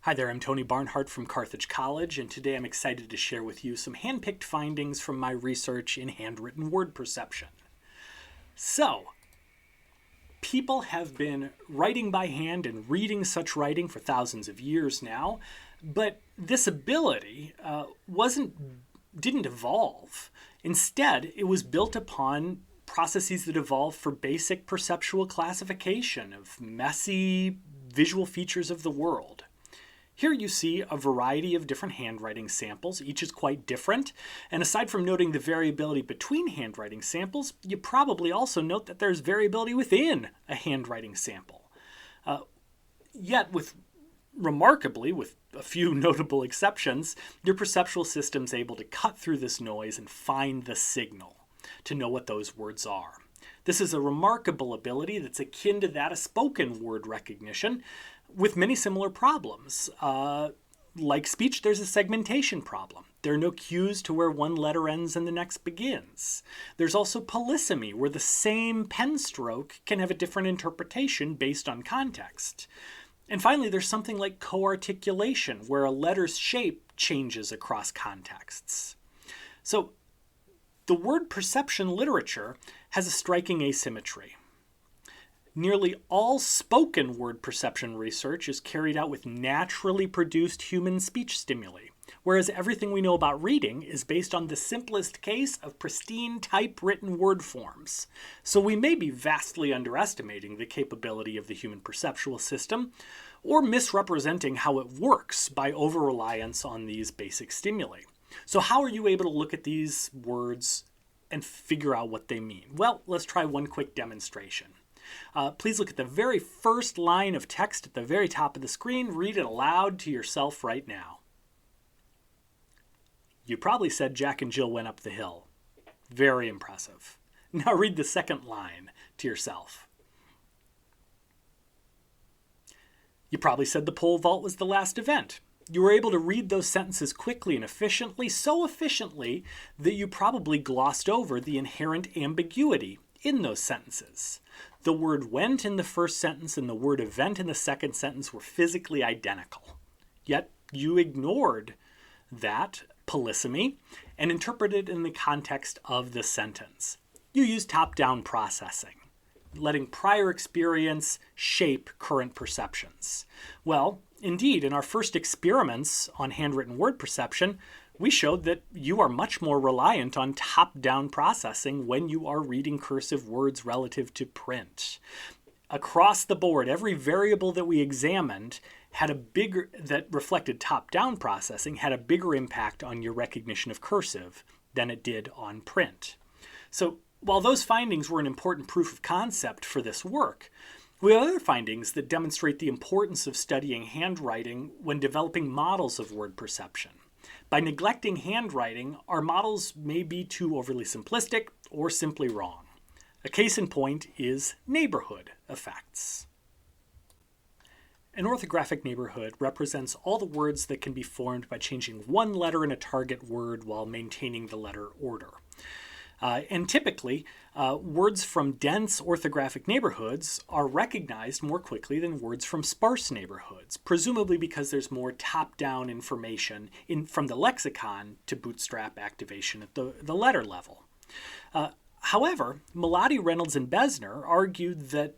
Hi there, I'm Tony Barnhart from Carthage College, and today I'm excited to share with you some hand-picked findings from my research in handwritten word perception. So, people have been writing by hand and reading such writing for thousands of years now, but this ability didn't evolve. Instead, it was built upon processes that evolved for basic perceptual classification of messy visual features of the world. Here you see a variety of different handwriting samples. Each is quite different. And aside from noting the variability between handwriting samples, you probably also note that there's variability within a handwriting sample. Yet, remarkably, with a few notable exceptions, your perceptual system's able to cut through this noise and find the signal to know what those words are. This is a remarkable ability that's akin to that of spoken word recognition, with many similar problems. Like speech, there's a segmentation problem. There are no cues to where one letter ends and the next begins. There's also polysemy, where the same pen stroke can have a different interpretation based on context. And finally, there's something like co-articulation, where a letter's shape changes across contexts. So, the word perception literature has a striking asymmetry. Nearly all spoken word perception research is carried out with naturally produced human speech stimuli, whereas everything we know about reading is based on the simplest case of pristine typewritten word forms. So we may be vastly underestimating the capability of the human perceptual system, or misrepresenting how it works by over-reliance on these basic stimuli. So how are you able to look at these words and figure out what they mean? Well, let's try one quick demonstration. Please look at the very first line of text at the very top of the screen. Read it aloud to yourself right now. You probably said Jack and Jill went up the hill. Very impressive. Now read the second line to yourself. You probably said the pole vault was the last event. You were able to read those sentences quickly and efficiently, so efficiently that you probably glossed over the inherent ambiguity in those sentences. The word went in the first sentence and the word event in the second sentence were physically identical. Yet you ignored that polysemy and interpreted it in the context of the sentence. You used top-down processing, letting prior experience shape current perceptions. Well, indeed, in our first experiments on handwritten word perception, we showed that you are much more reliant on top-down processing when you are reading cursive words relative to print. Across the board, every variable that we examined that reflected top-down processing had a bigger impact on your recognition of cursive than it did on print. So while those findings were an important proof of concept for this work, we have other findings that demonstrate the importance of studying handwriting when developing models of word perception. By neglecting handwriting, our models may be too overly simplistic or simply wrong. A case in point is neighborhood effects. An orthographic neighborhood represents all the words that can be formed by changing one letter in a target word while maintaining the letter order. And typically, words from dense orthographic neighborhoods are recognized more quickly than words from sparse neighborhoods, presumably because there's more top-down information from the lexicon to bootstrap activation at the letter level. However, Melody, Reynolds, and Besner argued that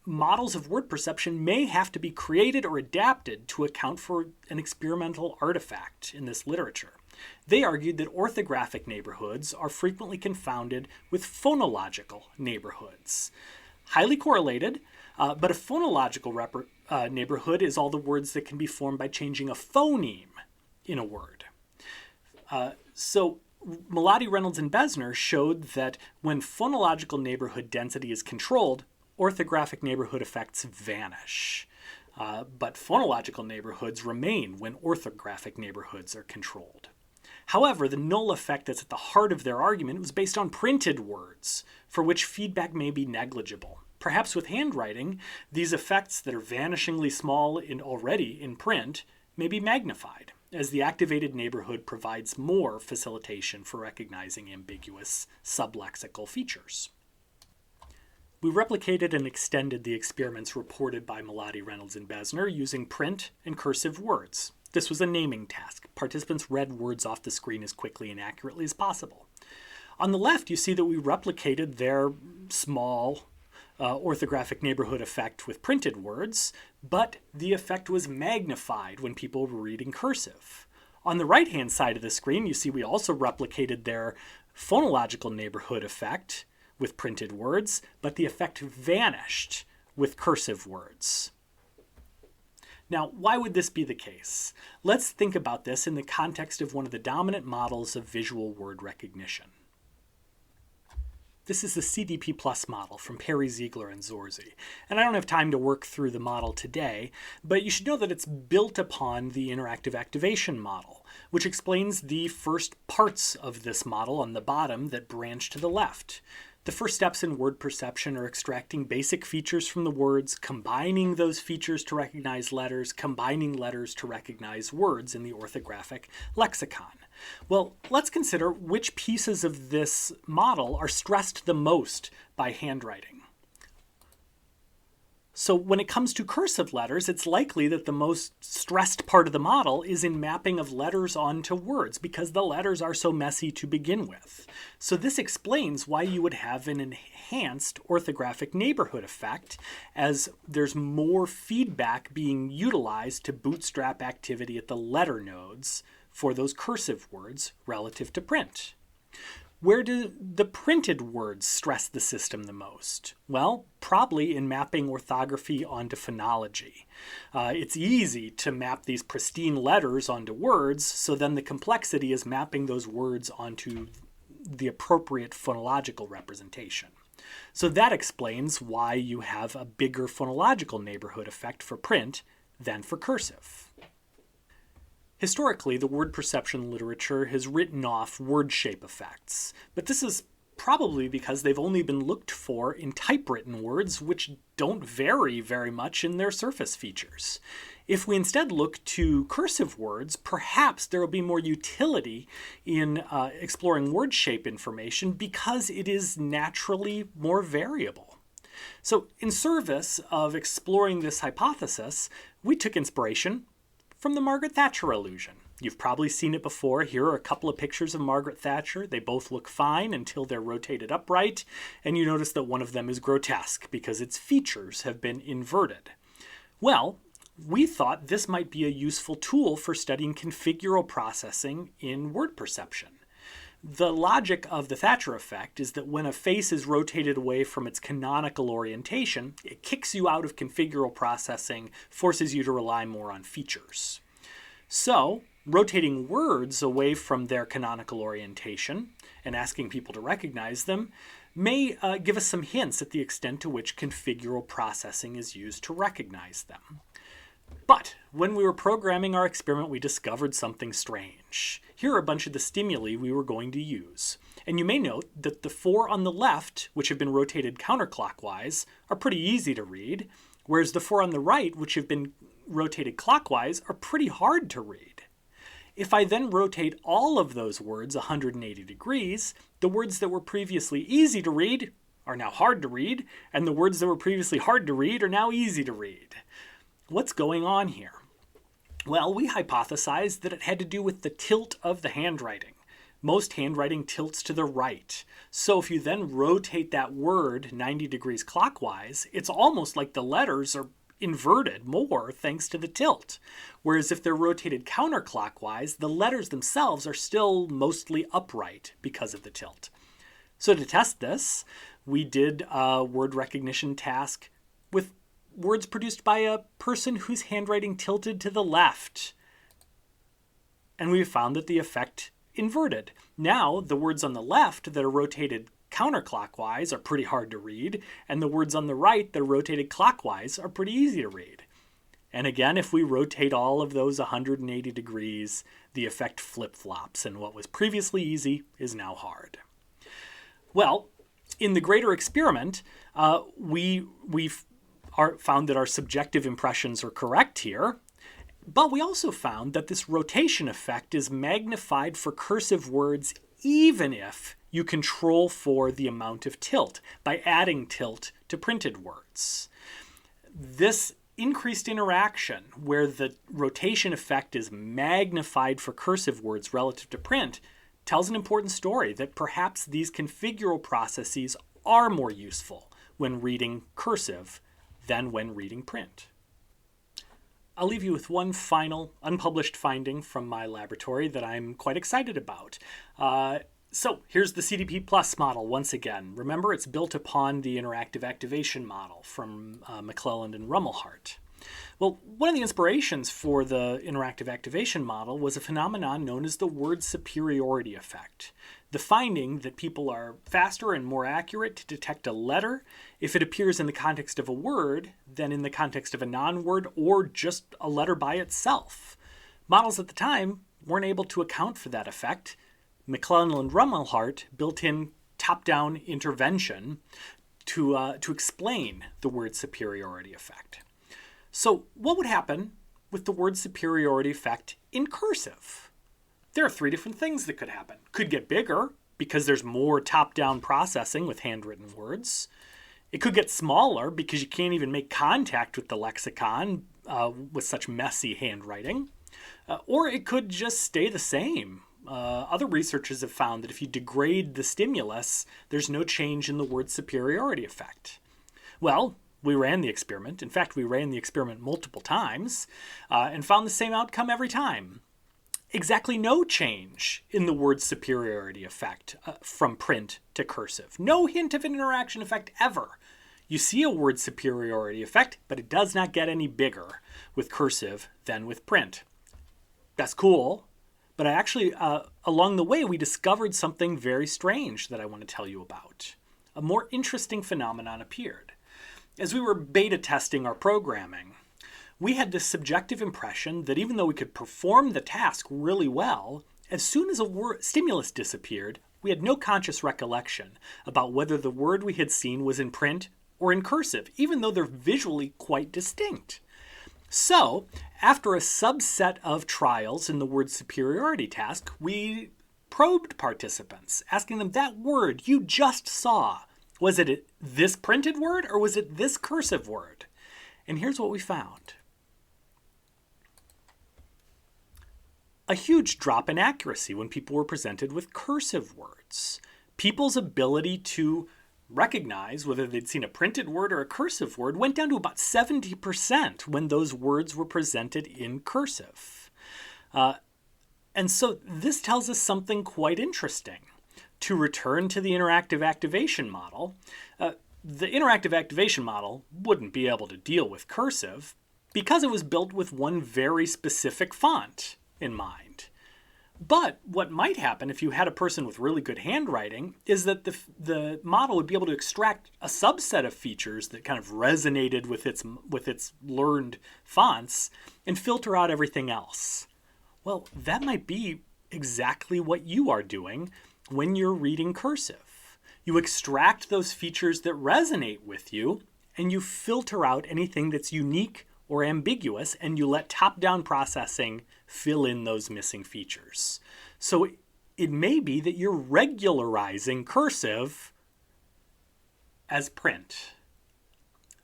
models of word perception may have to be created or adapted to account for an experimental artifact in this literature. They argued that orthographic neighborhoods are frequently confounded with phonological neighborhoods. Highly correlated, but a phonological neighborhood is all the words that can be formed by changing a phoneme in a word. So Melody, Reynolds, and Besner showed that when phonological neighborhood density is controlled, orthographic neighborhood effects vanish. But phonological neighborhoods remain when orthographic neighborhoods are controlled. However, the null effect that's at the heart of their argument was based on printed words, for which feedback may be negligible. Perhaps with handwriting, these effects that are vanishingly small already in print may be magnified, as the activated neighborhood provides more facilitation for recognizing ambiguous sublexical features. We replicated and extended the experiments reported by Melody, Reynolds, and Besner using print and cursive words. This was a naming task. Participants read words off the screen as quickly and accurately as possible. On the left, you see that we replicated their small orthographic neighborhood effect with printed words, but the effect was magnified when people were reading cursive. On the right-hand side of the screen, you see we also replicated their phonological neighborhood effect with printed words, but the effect vanished with cursive words. Now, why would this be the case? Let's think about this in the context of one of the dominant models of visual word recognition. This is the CDP Plus model from Perry, Ziegler, and Zorzi. And I don't have time to work through the model today, but you should know that it's built upon the interactive activation model, which explains the first parts of this model on the bottom that branch to the left. The first steps in word perception are extracting basic features from the words, combining those features to recognize letters, combining letters to recognize words in the orthographic lexicon. Well, let's consider which pieces of this model are stressed the most by handwriting. So when it comes to cursive letters, it's likely that the most stressed part of the model is in mapping of letters onto words because the letters are so messy to begin with. So this explains why you would have an enhanced orthographic neighborhood effect as there's more feedback being utilized to bootstrap activity at the letter nodes for those cursive words relative to print. Where do the printed words stress the system the most? Well, probably in mapping orthography onto phonology. It's easy to map these pristine letters onto words, so then the complexity is mapping those words onto the appropriate phonological representation. So that explains why you have a bigger phonological neighborhood effect for print than for cursive. Historically, the word perception literature has written off word shape effects, but this is probably because they've only been looked for in typewritten words, which don't vary very much in their surface features. If we instead look to cursive words, perhaps there will be more utility in exploring word shape information because it is naturally more variable. So in service of exploring this hypothesis, we took inspiration from the Margaret Thatcher illusion. You've probably seen it before. Here are a couple of pictures of Margaret Thatcher. They both look fine until they're rotated upright, and you notice that one of them is grotesque because its features have been inverted. Well, we thought this might be a useful tool for studying configural processing in word perception. The logic of the Thatcher effect is that when a face is rotated away from its canonical orientation, it kicks you out of configural processing, forces you to rely more on features. So, rotating words away from their canonical orientation and asking people to recognize them may give us some hints at the extent to which configural processing is used to recognize them. But when we were programming our experiment, we discovered something strange. Here are a bunch of the stimuli we were going to use. And you may note that the four on the left, which have been rotated counterclockwise, are pretty easy to read, whereas the four on the right, which have been rotated clockwise, are pretty hard to read. If I then rotate all of those words 180 degrees, the words that were previously easy to read are now hard to read, and the words that were previously hard to read are now easy to read. What's going on here? Well, we hypothesized that it had to do with the tilt of the handwriting. Most handwriting tilts to the right. So if you then rotate that word 90 degrees clockwise, it's almost like the letters are inverted more thanks to the tilt. Whereas if they're rotated counterclockwise, the letters themselves are still mostly upright because of the tilt. So to test this, we did a word recognition task with words produced by a person whose handwriting tilted to the left. And we found that the effect inverted. Now, the words on the left that are rotated counterclockwise are pretty hard to read, and the words on the right that are rotated clockwise are pretty easy to read. And again, if we rotate all of those 180 degrees, the effect flip-flops, and what was previously easy is now hard. Well, in the greater experiment, we've found that our subjective impressions are correct here, but we also found that this rotation effect is magnified for cursive words even if you control for the amount of tilt by adding tilt to printed words. This increased interaction, where the rotation effect is magnified for cursive words relative to print, tells an important story that perhaps these configural processes are more useful when reading cursive than when reading print. I'll leave you with one final unpublished finding from my laboratory that I'm quite excited about. So here's the CDP Plus model once again. Remember, it's built upon the interactive activation model from McClelland and Rummelhart. Well, one of the inspirations for the interactive activation model was a phenomenon known as the word superiority effect. The finding that people are faster and more accurate to detect a letter if it appears in the context of a word than in the context of a non-word or just a letter by itself. Models at the time weren't able to account for that effect. McClelland and Rummelhart built in top-down intervention to explain the word superiority effect. So what would happen with the word superiority effect in cursive? There are three different things that could happen. Could get bigger because there's more top-down processing with handwritten words. It could get smaller because you can't even make contact with the lexicon with such messy handwriting. Or it could just stay the same. Other researchers have found that if you degrade the stimulus, there's no change in the word superiority effect. Well, we ran the experiment. In fact, we ran the experiment multiple times and found the same outcome every time. Exactly no change in the word superiority effect from print to cursive. No hint of an interaction effect ever. You see a word superiority effect, but it does not get any bigger with cursive than with print. That's cool. But I actually, along the way, we discovered something very strange that I want to tell you about. A more interesting phenomenon appeared. As we were beta testing our programming, we had this subjective impression that even though we could perform the task really well, as soon as a stimulus disappeared, we had no conscious recollection about whether the word we had seen was in print or in cursive, even though they're visually quite distinct. So, after a subset of trials in the word superiority task, we probed participants, asking them, that word you just saw, was it this printed word or was it this cursive word? And here's what we found. A huge drop in accuracy when people were presented with cursive words. People's ability to recognize whether they'd seen a printed word or a cursive word went down to about 70% when those words were presented in cursive. And so this tells us something quite interesting. To return to the interactive activation model, the interactive activation model wouldn't be able to deal with cursive because it was built with one very specific font in mind. But what might happen if you had a person with really good handwriting is that the model would be able to extract a subset of features that kind of resonated with its learned fonts and filter out everything else. Well, that might be exactly what you are doing when you're reading cursive. You extract those features that resonate with you and you filter out anything that's unique or ambiguous, and you let top-down processing fill in those missing features. So it may be that you're regularizing cursive as print.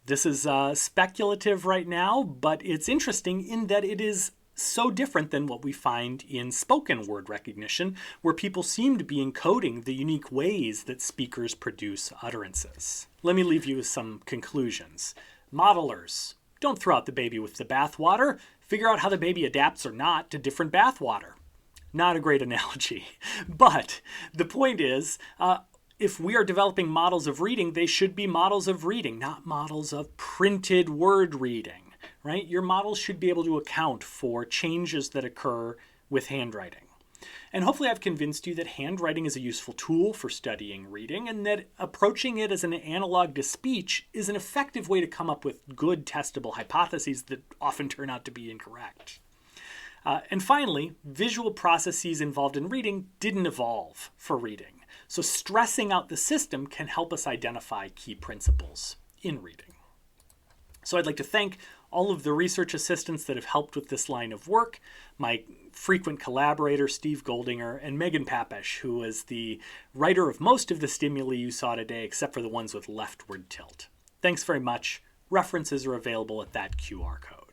This is speculative right now, but it's interesting in that it is so different than what we find in spoken word recognition, where people seem to be encoding the unique ways that speakers produce utterances. Let me leave you with some conclusions. Modelers, don't throw out the baby with the bathwater. Figure out how the baby adapts or not to different bathwater. Not a great analogy. But the point is, if we are developing models of reading, they should be models of reading, not models of printed word reading, right? Your models should be able to account for changes that occur with handwriting. And hopefully I've convinced you that handwriting is a useful tool for studying reading and that approaching it as an analog to speech is an effective way to come up with good testable hypotheses that often turn out to be incorrect. And finally, visual processes involved in reading didn't evolve for reading. So stressing out the system can help us identify key principles in reading. So I'd like to thank all of the research assistants that have helped with this line of work, my frequent collaborator, Steve Goldinger, and Megan Papesh, who is the writer of most of the stimuli you saw today, except for the ones with leftward tilt. Thanks very much. References are available at that QR code.